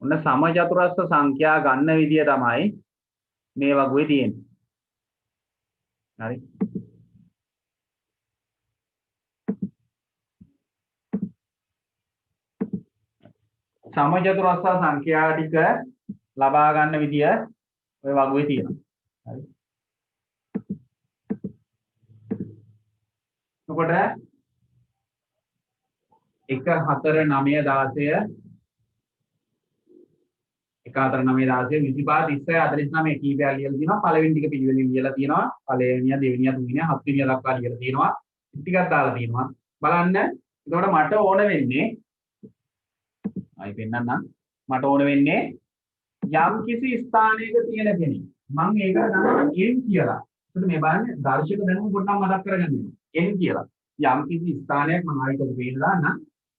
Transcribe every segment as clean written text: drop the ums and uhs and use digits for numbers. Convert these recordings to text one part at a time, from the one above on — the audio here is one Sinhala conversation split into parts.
ඔන්න සමචතුරස්‍ර සංඛ්‍යා ගන්න විදිය තමයි මේ වගේ තියෙන්නේ. හරි. සමචතුරස්‍ර සංඛ්‍යා ටික ලබා ගන්න විදිය ඔය වගේ තියෙනවා. හරි. එතකොට 1 4 9 16 1 4 9 16 25 30 49 කීපයක් ලියලා තියෙනවා. පළවෙනි ටික පිළිවෙලින් ලියලා තියෙනවා. පළවෙනිය දෙවෙනිය තුන්වෙනිය හත්වෙනිය දක්වා ලියලා තියෙනවා. ටිකක් දාලා තියෙනවා. බලන්න. එතකොට මට ඕන වෙන්නේ ආයි පෙන්නන්නම්. මට ඕන වෙන්නේ යම් කිසි ස්ථානයක තියෙන කෙනෙක්. මම ඒක ගන්නවා n කියලා. එතකොට මේ බලන්න දර්ශක දැනුම පොඩ්ඩක් මතක් කරගන්න ඕනේ. n කියලා. යම් කිසි ස්ථානයක් මම ආයෙත් පෙන්නලා නම්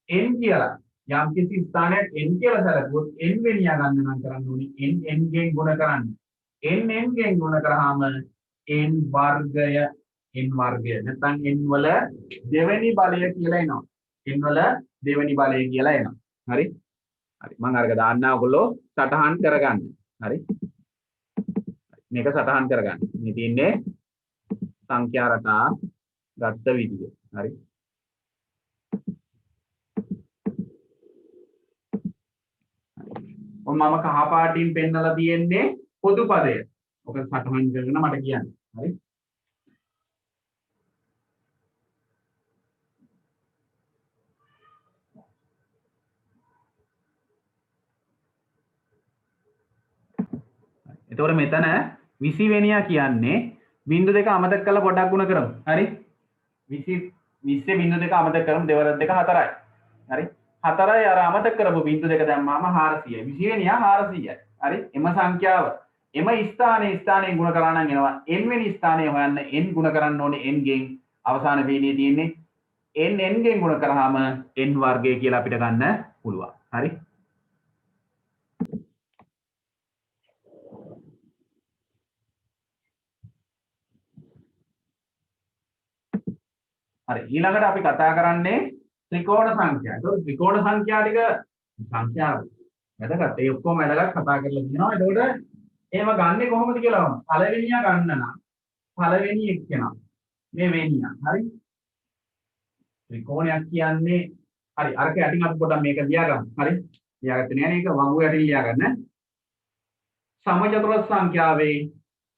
n කියලා. යම් කිසි ස්ථානයක් n කියලා සැලකුවොත් n වෙනියා ගන්න නම් කරන්න ඕනේ n ගෙන් ගුණ කරන්න. n ගෙන් ගුණ කරාම n වර්ගය නැත්නම් n වල දෙවෙනි බලය කියලා එනවා. n වල දෙවෙනි බලය කියලා එනවා. හරි? හරි. මම අරක දාන්න ඔයගොල්ලෝ සටහන් කරගන්න. හරි? මේක සටහන් කරගන්න. මේ තියෙන්නේ සංඛ්‍යා රටා ගත්ත විදිය. හරි? මම කහ පාටින් පෙන්නලා තියෙන්නේ පොදු පදය. ඔක සටහන් කරගෙන මට කියන්න. හරි? එතකොට මෙතන 20 වෙනියා කියන්නේ බිංදු දෙක අමතක කරලා පොඩ්ඩක් ගුණ කරමු. හරි? 20 බිංදු දෙක අමතක කරමු දෙවරක් දෙක 4යි. හරි? 4යි අර අමතක කරපු බිංදු දෙක දැම්මාම 400යි. 20 වෙනියා 400යි. හරි? එම සංඛ්‍යාව එම ස්ථානයේ ගුණ කරා නම් එනවා n වෙනි ස්ථානයේ හොයන්න n ගුණ කරන්න ඕනේ n ගෙන් අවසාන වේලියේ තියෙන්නේ n ගෙන් ගුණ කරාම n වර්ගය කියලා අපිට ගන්න පුළුවන්. හරි? හරි ඊළඟට අපි කතා කරන්නේ ත්‍රිකෝණ සංඛ්‍යා. ඒක ත්‍රිකෝණ සංඛ්‍යා ටික සංඛ්‍යා වැදගත්. ඒ ඔක්කොම වැදගත් කතා කරලා තියෙනවා. ඒකට එහෙම ගන්නෙ කොහොමද කියලා වහම. පළවෙනියා ගන්න නම් පළවෙනි එක්කෙනා මේ වෙනියා. හරි? ත්‍රිකෝණයක් කියන්නේ හරි අරක යටින් අපි පොඩ්ඩක් මේක ලියාගමු. හරි? ලියාගත්තේ නෑ නේද? වංගු යටින් ලියාගන්න. සමචතුරස්‍ර සංඛ්‍යාවේ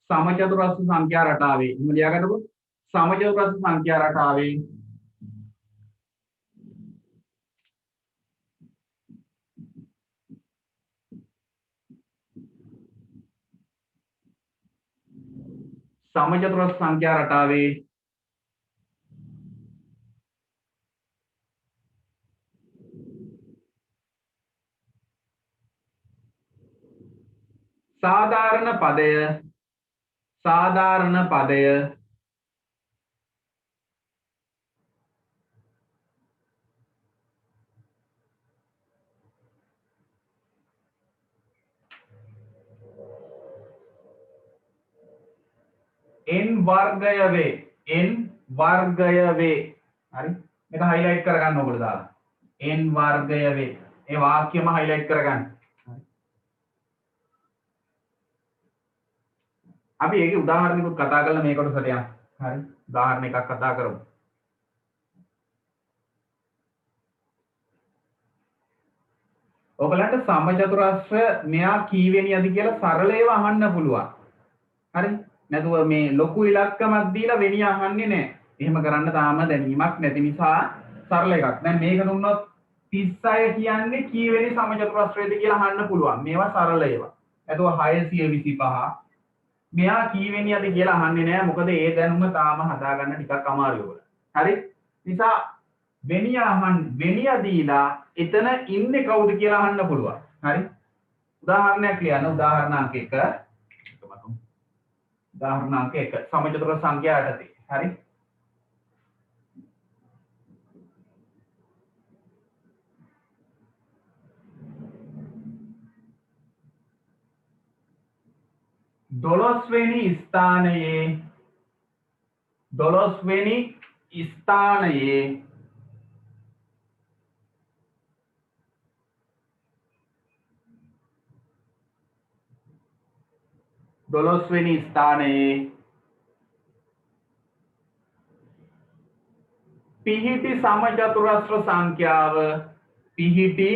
සමචතුරස්‍ර සංඛ්‍යා රටාවේ එහෙම ලියාගන්නකො. සමචතුරස්‍ර සංඛ්‍යා රටාවේ සමචතුරස්‍ර සංඛ්‍යා රටාවේ සාධාරණ පදය n වර්ගය වේ. හරි? මේක highlight කරගන්න ඕගොල්ලෝ දාලා. n වර්ගය වේ. ඒ වාක්‍යම highlight කරගන්න. අපි ඒකේ උදාහරණයකට කතා කරලා මේ කොටසට යන්න. හරි? උදාහරණ එකක් කතා කරමු. ඔයගලන්ට සමචතුරස්‍ර මෙයා කීවෙනියද කියලා සරලව අහන්න පුළුවන්. හරි? නැතුව මේ ලොකු ඉලක්කමක් දීලා වෙනිය අහන්නේ නැහැ. එහෙම කරන්න තාම දැනීමක් නැති නිසා සරල එකක්. දැන් මේක දුන්නොත් 36 කියන්නේ කීවෙනි සමචතුරස්‍රයද කියලා අහන්න පුළුවන්. මේවා සරල ඒවා. නැතුව 625 මෙයා කීවෙනියද කියලා අහන්නේ නැහැ. මොකද ඒ දැනුම තාම හදාගන්න ටිකක් අමාරුයි ඔයගොල්ලෝ. හරි? නිසා වෙනිය දීලා එතන ඉන්නේ කවුද කියලා අහන්න පුළුවන්. හරි? උදාහරණයක් ලියන්න. උදාහරණ අංක 1. උදාහරණ අංක 1 සමචතුරස්‍ර සංඛ්‍යා යටතේ. හරි? දොළොස්වෙනි ස්ථානයේ 12 වෙනි ස්ථානයේ පිහිටි සමචතුරස්‍ර සංඛ්‍යාව පිහිටි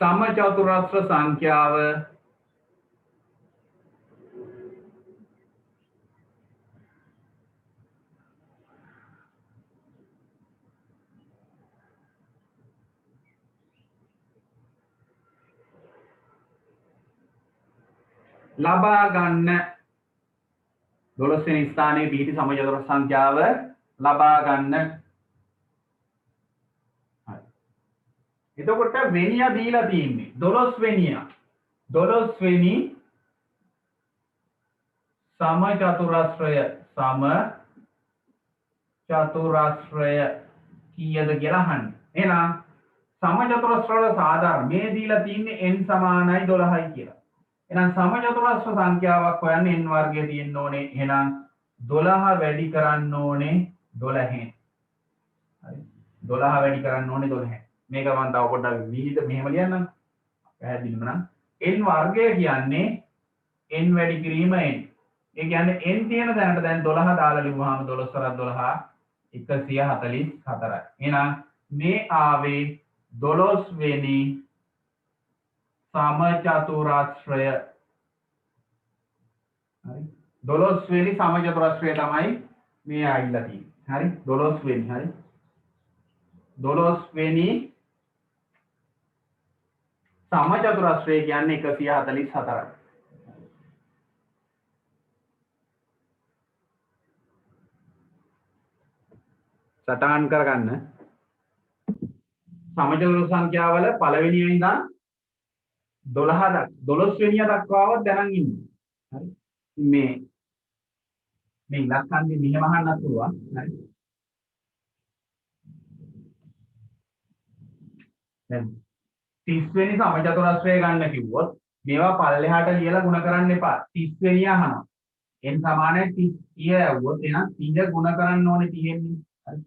සමචතුරස්‍ර සංඛ්‍යාව ලබා ගන්න 12 වෙනි ස්ථානයේ පිහිටි සමචතුරස්‍ර සංඛ්‍යාව ලබා ගන්න. හරි. එතකොට වෙනිය දීලා තියෙන්නේ 12 වෙනිය. 12 වෙනි සමචතුරස්‍රය කීයද කියලා අහන්නේ. එහෙනම් සමචතුරස්‍ර වල සාධාරණ මේ දීලා තියෙන්නේ n සමානයි 12යි කියලා. එහෙනම් සමචතුරස්‍ර සංඛ්‍යාවක් හොයන්න n වර්ගය තියෙන්න ඕනේ. එහෙනම් 12 වැඩි කරන්න ඕනේ 12න්. හරි. 12 වැඩි කරන්න ඕනේ 12න්. මේක මම තව පොඩ්ඩක් විහිද මෙහෙම ලියන්නම්. පැහැදිලිම නම් n වර්ගය කියන්නේ n වැඩි කිරීම n. ඒ කියන්නේ n තියෙන තැනට දැන් 12 දාලා ලිව්වහම 12 වරක් 12 144යි. එහෙනම් මේ ආවේ 12 වෙනි සමචතුරස්‍රය. හරි. 12 වෙනි සමචතුරස්‍රය තමයි මේ ආවිල්ලා තියෙන්නේ. හරි. 12 වෙනි. හරි. 12 වෙනි සමචතුරස්‍රය කියන්නේ 144යි. සටහන් කරගන්න. සමචතුරස්‍ර සංඛ්‍යාවල පළවෙනිය ඉඳන් 12 වෙනිය දක්වාවත් දැනන් ඉන්නේ. හරි. මේ ඉලක්කන්නේ මෙහෙම අහන්නත් පුළුවන්. හරි. දැන් 30 වෙනි සමචතුරස්‍රය ගන්න කිව්වොත් මේවා පල්ලෙහාට ලියලා ಗುಣ කරන්න එපා. 30 වෙනිය අහනවා. n සමානයි 30 ඇව්වොත් එහෙනම් 30 ගුණ කරන්න ඕනේ 30 න්. හරි.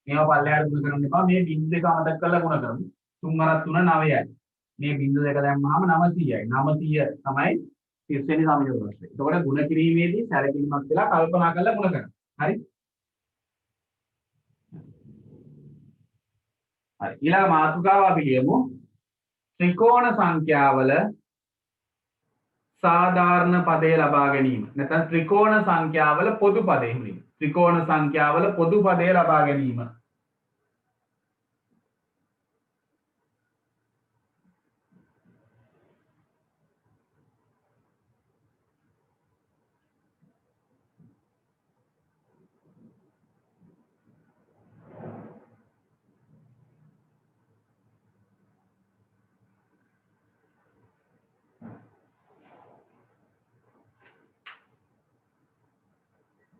මේවා පල්ලෙහාට ගුණ කරන්න එපා. මේ බිංදු දෙක අමතක කරලා ගුණ කරමු. 3 අරක් 3 9යි. මේ බිංදු දෙක දැම්මහම 900යි. 900 තමයි 30 වෙනි සමචතුරස්‍රය. එතකොට ගුණ කිරීමේදී සැලකිලිමත් වෙලා කල්පනා කරලා ගුණ කරන්න. හරි. හරි. ඊළඟ මාතෘකාව අපි ලියමු. ත්‍රිකෝණ සංඛ්‍යාවල සාධාරණ පදේ ලබා ගැනීම. නැත්නම් ත්‍රිකෝණ සංඛ්‍යාවල පොදු පදේ හිමි. ත්‍රිකෝණ සංඛ්‍යාවල පොදු පදේ ලබා ගැනීම.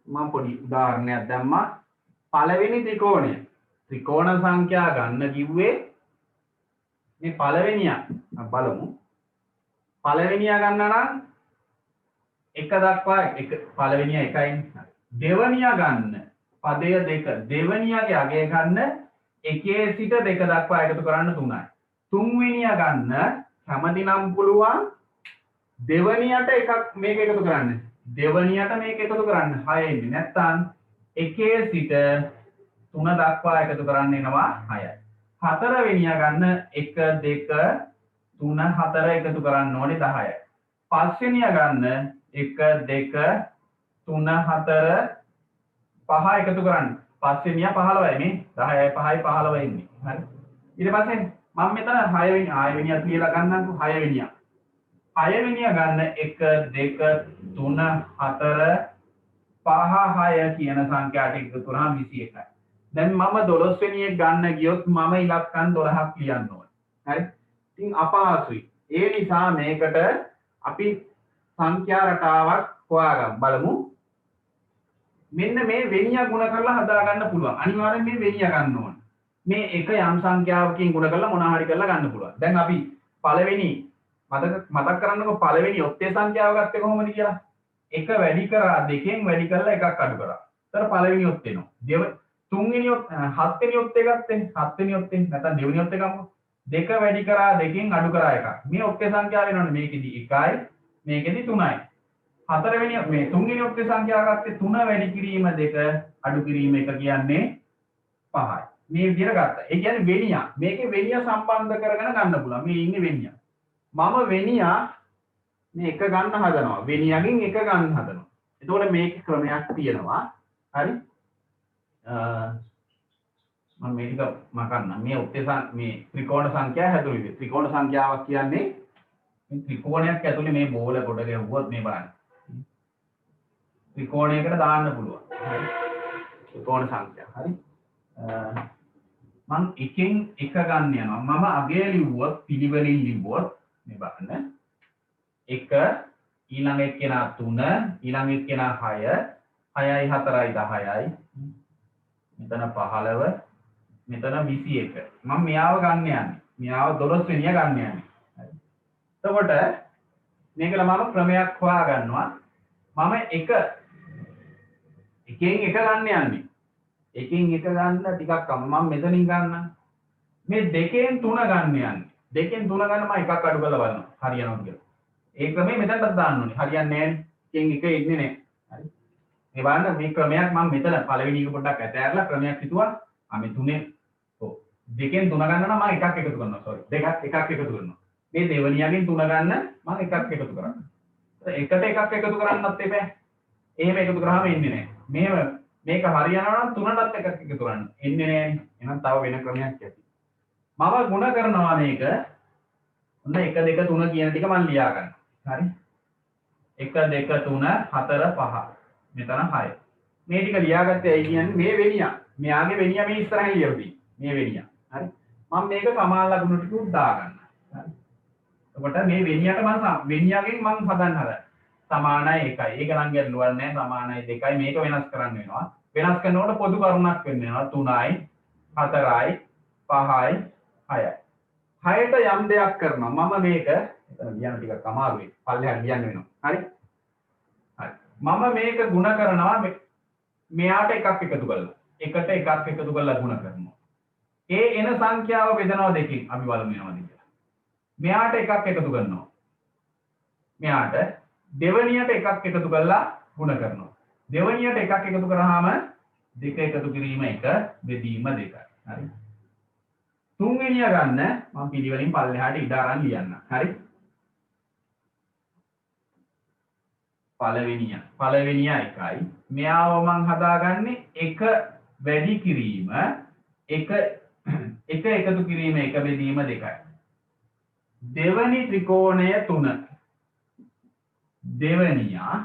මම පොඩි උදාහරණයක් දැම්මා. පළවෙනි ත්‍රිකෝණ සංඛ්‍යා ගන්න කිව්වේ මේ පළවෙනිය බලමු. පළවෙනිය ගන්න නම් 1 දක්වා පළවෙනිය 1යි. දෙවනිය ගන්න පදය 2. දෙවනියගේ අගය ගන්න 1 සිට 2 දක්වා එකතු කරන්න 3යි. තුන්වෙනිය ගන්න හැමදිනම් පුළුවන් දෙවනියට එකක් මේක එකතු කරන්න. දෙවනියට මේක එකතු කරන්න 6 ඉන්නේ. නැත්නම් 1 සිට 3 දක්වා එකතු කරන්න එනවා 6යි. හතරවෙනිය ගන්න 1 2 3 4 එකතු කරන්න ඕනේ 10යි. පස්වෙනිය ගන්න 1 2 3 4 5 එකතු කරන්න. පස්වෙනිය 15යි මේ 10යි 5යි 15 ඉන්නේ. හරි. ඊට පස්සේ මම මෙතන 6 වෙනි 6 වෙනියත් ලියලා ගන්නම්කෝ 6 වෙනිය. 6 වෙනිය ගන්න 1 2 3 4 5 6 කියන සංඛ්‍යාවට එකතු කරාම 21යි. දැන් මම 12 වෙනියෙක් ගන්න ගියොත් මම ඉලක්කම් 12ක් ලියන්න ඕනේ. හරි. ඉතින් අපහසුයි. ඒ නිසා මේකට අපි සංඛ්‍යා රටාවක් හොයාගමු. බලමු. මෙන්න මේ වෙනිය ගුණ කරලා හදා ගන්න පුළුවන්. අනිවාර්යෙන් මේ වෙනිය ගන්න ඕනේ. මේ එක යම් සංඛ්‍යාවකින් ගුණ කරලා මොනවා හරි කරලා ගන්න පුළුවන්. දැන් අපි පළවෙනි මතක් කරන්නකො පළවෙනි ඔත්තේ සංඛ්‍යාව ගත්තේ කොහොමද කියලා? 1 වැඩි කරා 2න් වැඩි කරලා එකක් අඩු කරා. ඒතර පළවෙනි ඔත් එනවා. තුන්වෙනි ඔත් 7 වෙනි ඔත්තේ ගත්තේ 7 වෙනි ඔත්තේ නැත්නම් දෙවෙනි ඔත්තේ ගමු. 2 වැඩි කරා 2න් අඩු කරා එකක්. මේ ඔත්තේ සංඛ්‍යාව වෙනවනේ මේකෙදි 1යි මේකෙදි 3යි. හතරවෙනි මේ තුන්වෙනි ඔක්ටේ සංඛ්‍යාව ගත්තේ 3 වැඩි කිරීම 2 අඩු කිරීම 1 කියන්නේ 5යි. මේ විදිහට ගත්තා. ඒ කියන්නේ වෙනියා. මේකේ වෙනියා සම්බන්ධ කරගෙන ගන්න පුළුවන්. මේ ඉන්නේ වෙනියා. මම වෙනියා මේ එක ගන්න හදනවා. වෙනියාගෙන් එක ගන්න හදනවා. එතකොට මේකේ ක්‍රමයක් තියෙනවා. හරි? මම මේක මකන්න. මේ ඔක්ටේ මේ ත්‍රිකෝණ සංඛ්‍යා හැදුණු විදිහ. ත්‍රිකෝණ සංඛ්‍යාවක් කියන්නේ මේ ත්‍රිකෝණයක් ඇතුලේ මේ බෝල කොට ගැහුවොත් මේ බලන්න. ත්‍රිකෝණයකට දාන්න පුළුවන්. හරි. ත්‍රිකෝණ සංඛ්‍යා. හරි. මම එකෙන් එක ගන්න යනවා. මම අගය ලිව්වොත් පිළිවෙලින් ලිව්වොත් මේ බලන්න. 1 ඊළඟ එක්කෙනා 3 ඊළඟ එක්කෙනා 6 6යි 4යි 10යි මෙතන 15 මෙතන 21. මම මෙයාව ගන්න යන්නේ. මෙයාව 12 වෙනිය ගන්න යන්නේ. හරි. එතකොට මේකල මම ක්‍රමයක් හොයා ගන්නවා. මම එකෙන් එක ගන්න යන්නේ. එකෙන් එක ගන්න ටිකක් මම මෙතනින් ගන්නම්. මේ දෙකෙන් 3 ගන්න යන්නේ. දෙකෙන් 3 ගන්න මම එකක් අඩු කරලා බලනවා. හරියනවද කියලා. ඒ ක්‍රමය මෙතනට දාන්න ඕනේ. හරියන්නේ නැහැ. එකෙන් එක ඉන්නේ නැහැ. හරි. මේ බලන්න මේ ක්‍රමයක් මම මෙතන පළවෙනි එක පොඩ්ඩක් ඇතෑරලා ක්‍රමයක් හිතුවා. මේ තුනේ ඔව් දෙකෙන් 3 ගන්න නම් මම එකක් එකතු කරනවා. සෝරි. දෙකක් එකක් එකතු කරනවා. මේ දෙවනියගෙන් 3 ගන්න මම එකක් එකතු කරනවා. එකට එකක් එකතු කරන්නත් එපා. එහෙම එකතු කරාම එන්නේ නැහැ. මේක හරියනවා නම් 3ටත් එකක් එකතු කරන්න. එන්නේ නැහැ. එහෙනම් තව වෙන ක්‍රමයක් ඇති. මම ගුණ කරනවා මේක. ඔන්න 1 2 3 කියන ටික මම ලියා ගන්නවා. හරි? 1 2 3 4 5. මෙතන 6. මේ ටික ලියාගත්තේ ඇයි කියන්නේ මේ වෙනියා. මෙයාගේ වෙනියා මේ ඉස්සරහින් ලියලා තියෙන්නේ. මේ වෙනියා. හරි? මම මේක සමාන ලකුණු ටික උදා ගන්නවා. හරි? එතකොට මේ වෙනියට මම වෙනියාගෙන් මම හදන්න හදන්නේ. සමානයි 1යි. ඒක නම් ගැටලුවක් නැහැ. සමානයි 2යි. මේක වෙනස් කරන්න වෙනවා. වෙනස් කරනකොට පොදු කරුණක් වෙන්න වෙනවා. 3යි 4යි 5යි 6යි. 6ට යම් දෙයක් කරනවා. මම මේක එතන ලියන්න ටිකක් අමාරුයි. පල්ලෙහාට ලියන්න වෙනවා. හරි? හරි. මම මේක ಗುಣ කරනවා මෙයාට එකක් එකතු කරලා. එකට එකක් එකතු කරලා ಗುಣ කරනවා. ඒ එන සංඛ්‍යාව බෙදනවා දෙකකින්. අපි බලමු වෙනවද කියලා. මෙයාට එකක් එකතු කරනවා. මෙයාට දෙවනියට එකක් එකතු කරලා ಗುಣ කරනවා. දෙවනියට එකක් එකතු කරාම දෙක එකතු කිරීම 1 බෙදීම 2. හරි. තුන්වෙනිය ගන්න මම පිළිවෙලින් පල්ලෙහාට ඉඩ අරන් ලියන්න. හරි. පළවෙනිය 1යි. මෙයාව මම හදාගන්නේ 1 වැඩි කිරීම 1 එකතු කිරීම 1 බෙදීම 2යි. දෙවනි ත්‍රිකෝණය 3. දෙවනියා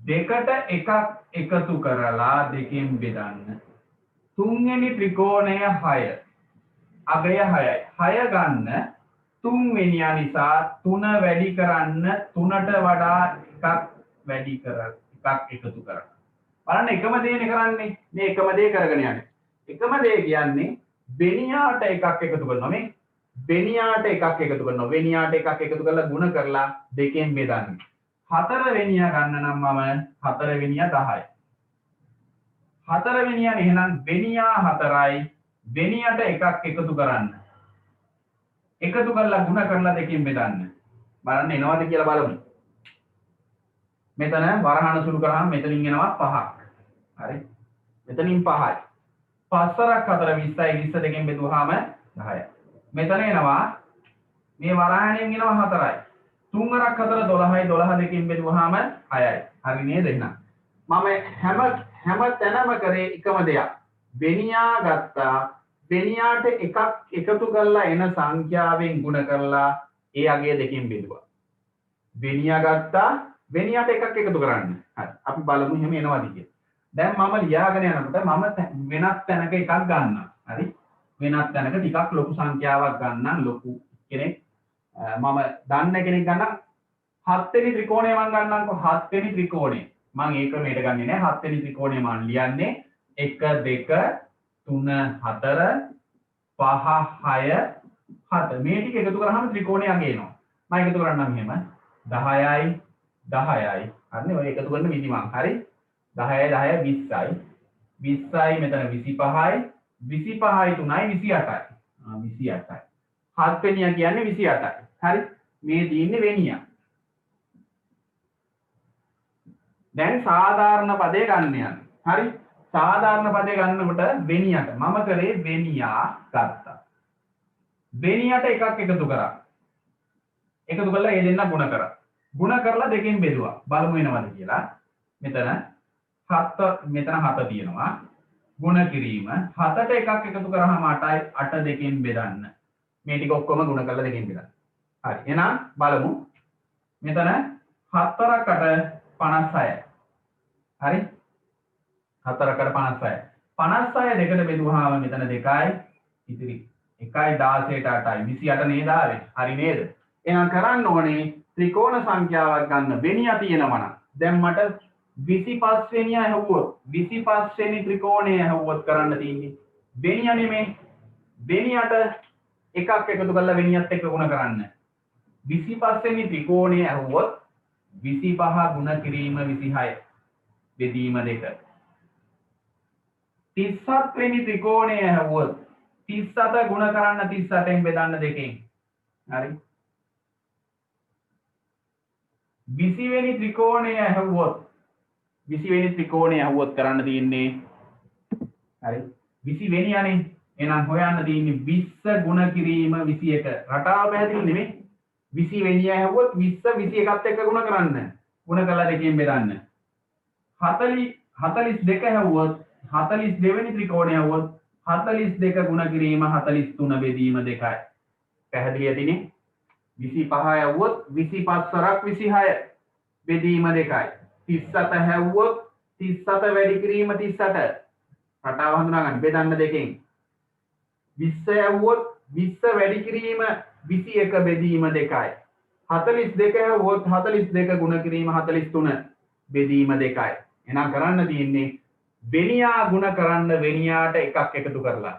දෙකට එකක් එකතු කරලා දෙකෙන් බෙදන්න. තුන්වෙනි ත්‍රිකෝණය 6. අගය 6යි. 6 ගන්න තුන්වෙනියා නිසා 3 වැඩි කරන්න 3ට වඩා එකක් වැඩි කරලා එකක් එකතු කරන්න. බලන්න එකම දේනේ කරන්නේ. මේ එකම දේ කරගෙන යන්නේ. එකම දේ කියන්නේ වෙනියාට එකක් එකතු කරනවා. මේ වෙනියාට එකක් එකතු කරනවා. වෙනියාට එකක් එකතු කරලා ಗುಣ කරලා දෙකෙන් බෙදන්නේ. 4 වෙනියා ගන්න නම් මම 4 වෙනියා 10යි. 4 වෙනියා එහෙනම් වෙනියා 4යි. වෙනියට එකක් එකතු කරන්න. එකතු කරලා ಗುಣ කරලා දෙකෙන් බෙදන්න. බලන්න එනවද කියලා බලමු. මෙතන වරහණ සුළු කරාම මෙතනින් එනවා 5ක්. හරි. මෙතනින් 5යි. 5 4ක් 4 20යි 20 දෙකෙන් බෙදුවාම 10යි. මෙතන එනවා මේ වරහණෙන් එනවා 4යි. 3 4ක් 4 12යි 12 දෙකෙන් බෙදුවාම 6යි. හරි නේද එහෙනම්? මම හැම තැනම කරේ එකම දෙයක්. වෙනියා ගත්තා. වෙනියාට එකක් එකතු කරලා එන සංඛ්‍යාවෙන් ಗುಣ කරලා ඒ අගය දෙකෙන් බෙදුවා. වෙනියා ගත්තා. වෙනියාට එකක් එකතු කරන්න. හරි. අපි බලමු එහෙම එනවද කියලා. දැන් මම ලියාගෙන යනකොට මම වෙනත් තැනක එකක් ගන්නවා. හරි. වෙනත් තැනක ටිකක් ලොකු සංඛ්‍යාවක් ගන්නම්. ලොකු කෙනෙක් මම දන්න කෙනෙක් ගන්නම්. 7 වෙනි ත්‍රිකෝණය මම ගන්නම්කො 7 වෙනි ත්‍රිකෝණය. මම ඒ ක්‍රමයට ගන්නෙ නෑ. 7 වෙනි ත්‍රිකෝණය මම ලියන්නේ 1 2 3 4 5 6 7. මේ ටික එකතු කරාම ත්‍රිකෝණය අග එනවා. මම එකතු කරන්නම් එහෙම 10යි 10යි. හරිනේ ඔය එකතු කරන විදි මං. හරි. 10යි 10යි 20යි. 20යි මෙතන 25යි. 25යි 3යි 28යි. 28යි. 7 වෙනියා කියන්නේ 28යි. හරි. මේ දින්නේ වෙනියා. දැන් සාධාරණ පදේ ගන්න යන්න. හරි? සාධාරණ පදේ ගන්නකොට වෙනියට මම කරේ වෙනියා ගත්තා. වෙනියට එකක් එකතු කරා. එකතු කරලා ඒ දෙන්න ගුණ කරා. ගුණ කරලා දෙකෙන් බෙදුවා. බලමු වෙනවද කියලා. මෙතන 7 තියෙනවා. ගුණ කිරීම 7ට එකක් එකතු කරාම 8යි 8 දෙකෙන් බෙදන්න. මේ ටික ඔක්කොම ගුණ කරලා දෙකෙන් බෙදන්න. හරි. එහෙනම් බලමු. මෙතන 4කට 56. හරි? 4කට 56. 56 දෙකට බෙදුවාම මෙතන 2යි ඉතිරි 1යි 16ට 8යි 28 නේද ආවේ? හරි නේද? එහෙනම් කරන්න ඕනේ ත්‍රිකෝණ සංඛ්‍යාවක් ගන්න වෙනිය තියෙනවා නම් දැන් මට 25 වෙනිය ඇහුවොත් 25 වෙනි ත්‍රිකෝණය ඇහුවොත් කරන්න තියෙන්නේ වෙනිය නෙමෙයි වෙනියට එකක් එකතු කරලා වෙනියත් එක්ක ගුණ කරන්න 25 වෙනි ත්‍රිකෝණය ඇහුවොත් 25 ගුණ කිරීම 26 බෙදීම 2 37 වෙනි ත්‍රිකෝණය ඇහුවොත් 37 ගුණ කරන්න 38න් බෙදන්න 2කින් හරි 20 වෙනි ත්‍රිකෝණය ඇහුවොත් 20 වෙනි ත්‍රිකෝණය ඇහුවොත් කරන්න තියෙන්නේ හරි 20 වෙනියනේ එහෙනම් හොයන්න තියෙන්නේ 20 ගුණ කිරීම 21 රටාව පැහැදිලි නෙමෙයි 20 වෙනිය ඇහුවොත් 20 21ත් එක්ක ගුණ කරන්න ගුණ කළා දෙකෙන් බෙදන්න 42 ඇහුවොත් 42 වෙනි ත්‍රිකෝණය ඇහුවොත් 42 ගුණ කිරීම 43 බෙදීම 2යි පැහැදිලි ඇතිනේ 25 ඇහුවොත් 25 සරක් 26 බෙදීම 2යි 37 හැවුවොත් 37 වැඩි කිරීම 38 රටාව හඳුනා ගන්න බෙදන්න දෙකෙන් 20 ඇහුවොත් 20 වැඩි කිරීම 21 බෙදීම 2යි 42 ඇහුවොත් 42 ගුණ කිරීම 43 බෙදීම 2යි එහෙනම් කරන්න තියෙන්නේ වෙනියා ගුණ කරන්න වෙනියාට එකක් එකතු කරලා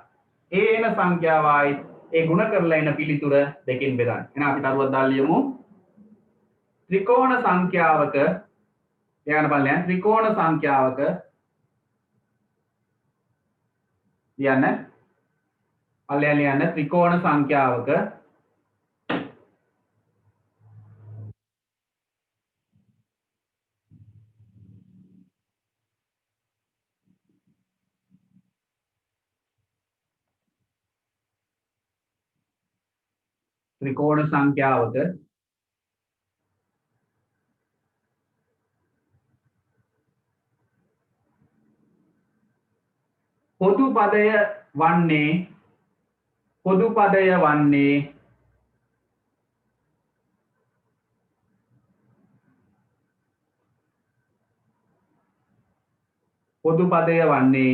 ඒ එන සංඛ්‍යාවයි ඒ ගුණ කරලා එන පිළිතුර දෙකෙන් බෙදන්න එහෙනම් අපි දරුවක් දාලා ලියමු ත්‍රිකෝණ සංඛ්‍යාවක ලියන්න බලන්න ත්‍රිකෝණ සංඛ්‍යාවක ලියන්න පල්ලෙන් ලියන්න ත්‍රිකෝණ සංඛ්‍යාවක ත්‍රිකෝණ සංඛ්‍යාවක පොදු පදය වන්නේ පොදු පදය වන්නේ පොදු පදය වන්නේ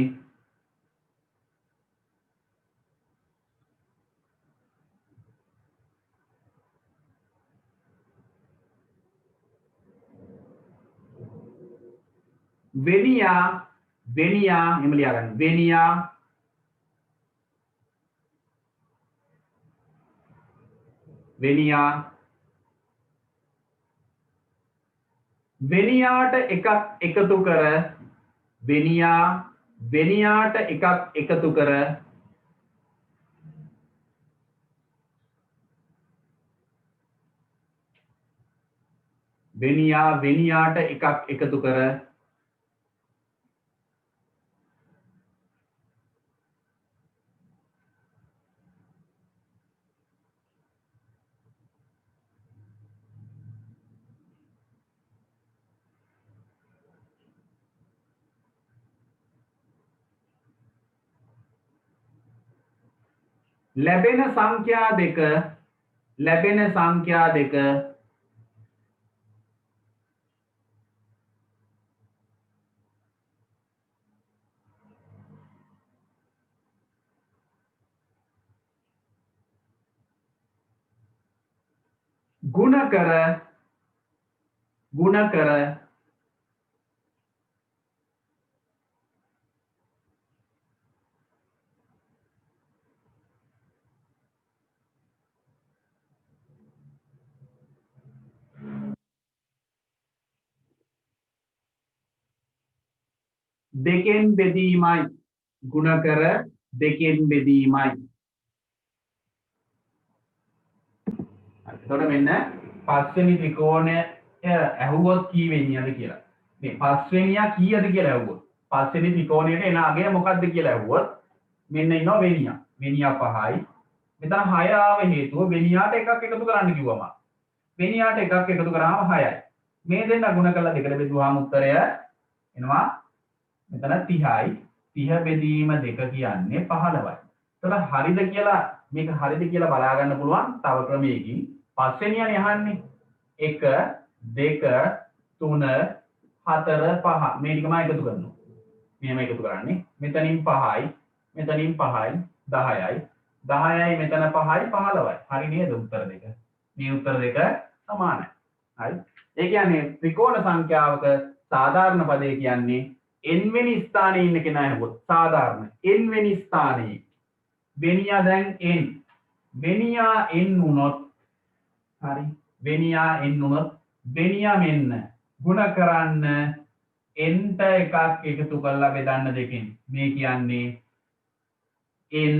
වෙනියා එහෙම ලියා ගන්න වෙනියාට එකක් එකතු කර වෙනියාට එකක් එකතු කර වෙනියාට එකක් එකතු කර ලැබෙන සංඛ්‍යා දෙක ගුණ කර දෙකෙන් බෙදීමයි ගුණ කර දෙකෙන් බෙදීමයි එතකොට මෙන්න පස්වෙනි ත්‍රිකෝණය ඇහුවොත් කී වෙනියද කියලා මේ පස්වෙනියා කීයද කියලා ඇහුවොත් පස්වෙනි ත්‍රිකෝණයට එන අගය මොකක්ද කියලා ඇහුවොත් මෙන්න ඉන්නවා වෙනියා. වෙනියා 5යි. මෙතන 6 ආව හේතුව වෙනියාට එකක් එකතු කරන්න කිව්වම. වෙනියාට එකක් එකතු කරාම 6යි. මේ දෙන්න ගුණ කරලා දෙකට බෙදුවාම උත්තරය එනවා මෙතන 30යි. 30 බෙදීම 2 කියන්නේ 15යි. එතකොට හරිද කියලා මේක හරිද කියලා බලා ගන්න පුළුවන් තව ක්‍රමයකින්. පස්වෙනියනේ අහන්නේ. 1 2 3 4 5 මේ ටිකම එකතු කරනවා. මෙහෙම එකතු කරන්නේ. මෙතනින් 5යි, මෙතනින් 5යි, 10යි. 10යි මෙතන 5යි 15යි. හරි නේද උත්තර දෙක? මේ උත්තර දෙක සමානයි. හරි. ඒ කියන්නේ ත්‍රිකෝණ සංඛ්‍යාවක සාධාරණ පදේ කියන්නේ n වෙනි ස්ථානයේ ඉන්න කෙනා හැවොත් සාධාරණ n වෙනි ස්ථානයේ වෙනියා දැන් n වෙනියා n වුණොත් හරි වෙනියා n වුණොත් වෙනියා මෙන්න ගුණ කරන්න n ට එකක් එකතු කරලා බෙදන්න දෙකෙන් මේ කියන්නේ n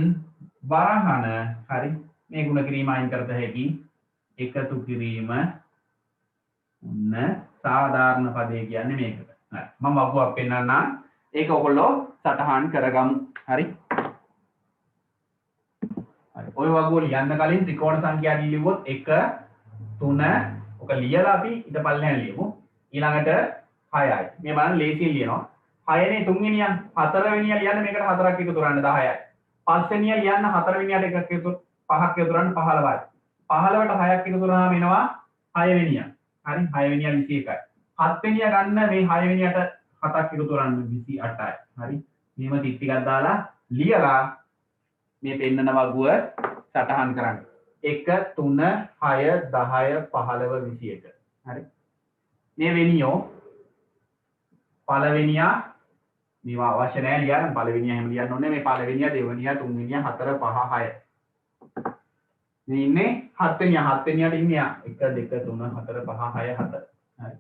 වරහන හරි මේ ගුණ කිරීම අයින් කරත හැකි එකතු කිරීම ඔන්න සාධාරණ පදේ කියන්නේ මේකට. හරි. මම වගුවක් පෙන්නන්නම්. ඒක ඔයගොල්ලෝ සටහන් කරගමු. හරි. හරි. ඔය වගුව ලියන්න කලින් ත්‍රිකෝණ සංඛ්‍යා ලියුවොත් 1 3 ඔක ලියලා අපි ඊට පල්ලෙහාන් ලියමු. ඊළඟට 6යි. මේ බලන්න ලේසියෙන් ලියනවා. 6 නේ තුන්වෙනියන් 4 වෙනියා ලියන්න මේකට 4ක් එකතු කරන්න 10යි. 5 වෙනියා ලියන්න 4 වෙනියාට එකක් එකතු 5ක් එකතු කරන්න 15යි. 15ට 6ක් එකතු කරාම එනවා 6 වෙනියා. හරි 6 වෙනියා 21යි. 7 වෙනියා ගන්න මේ 6 වෙනියට 7ක් එකතු කරන්න 28යි. හරි. මෙහෙම ටික ටිකක් දාලා ලියලා මේ පෙන්නන වගුව සටහන් කරන්න. 1 3 6 10 15 21. හරි. මේ වෙනියෝ පළවෙනියා මේවා අවශ්‍ය නැහැ ලියන්න. පළවෙනියා හැම ලියන්න ඕනේ. මේ පළවෙනියා දෙවෙනියා තුන්වෙනියා 4 5 6. මේ ඉන්නේ 7 වෙනියා 7 වෙනියාට ඉන්නේ 1 2 3 4 5 6 7. හරි.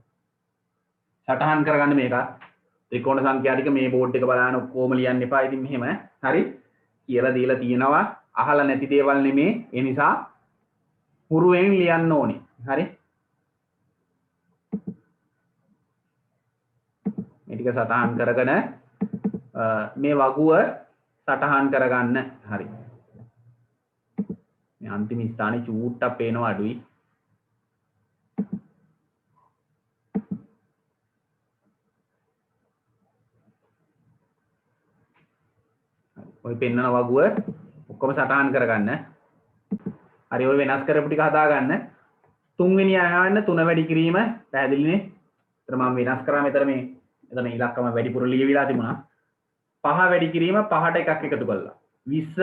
සටහන් කරගන්න මේක. ත්‍රිකෝණ සංඛ්‍යා ටික මේ බෝඩ් එක බලන්න ඔක්කොම ලියන්න එපා. ඉතින් මෙහෙම හරි කියලා දීලා තියෙනවා. අහලා නැති දේවල් නෙමේ. ඒ නිසා පුරුවෙන් ලියන්න ඕනේ. හරි. මේ ටික සටහන් කරගෙන මේ වගුව සටහන් කරගන්න. හරි. මේ අන්තිම ස්ථානේ චූට්ටක් පේනවා අඩුයි. ඔය පෙන්නන වගුව ඔක්කොම සටහන් කරගන්න. හරි ඔය වෙනස් කරපු ටික හදාගන්න. තුන්වෙනි ආයන්න 3 වැඩි කිරීම පැහැදිලිනේ. ඒතර මම වෙනස් කරා මෙතන මේ එතන ඉලක්කම වැඩිපුර ලියවිලා තිබුණා. 5 වැඩි කිරීම 5ට එකක් එකතු කළා. 20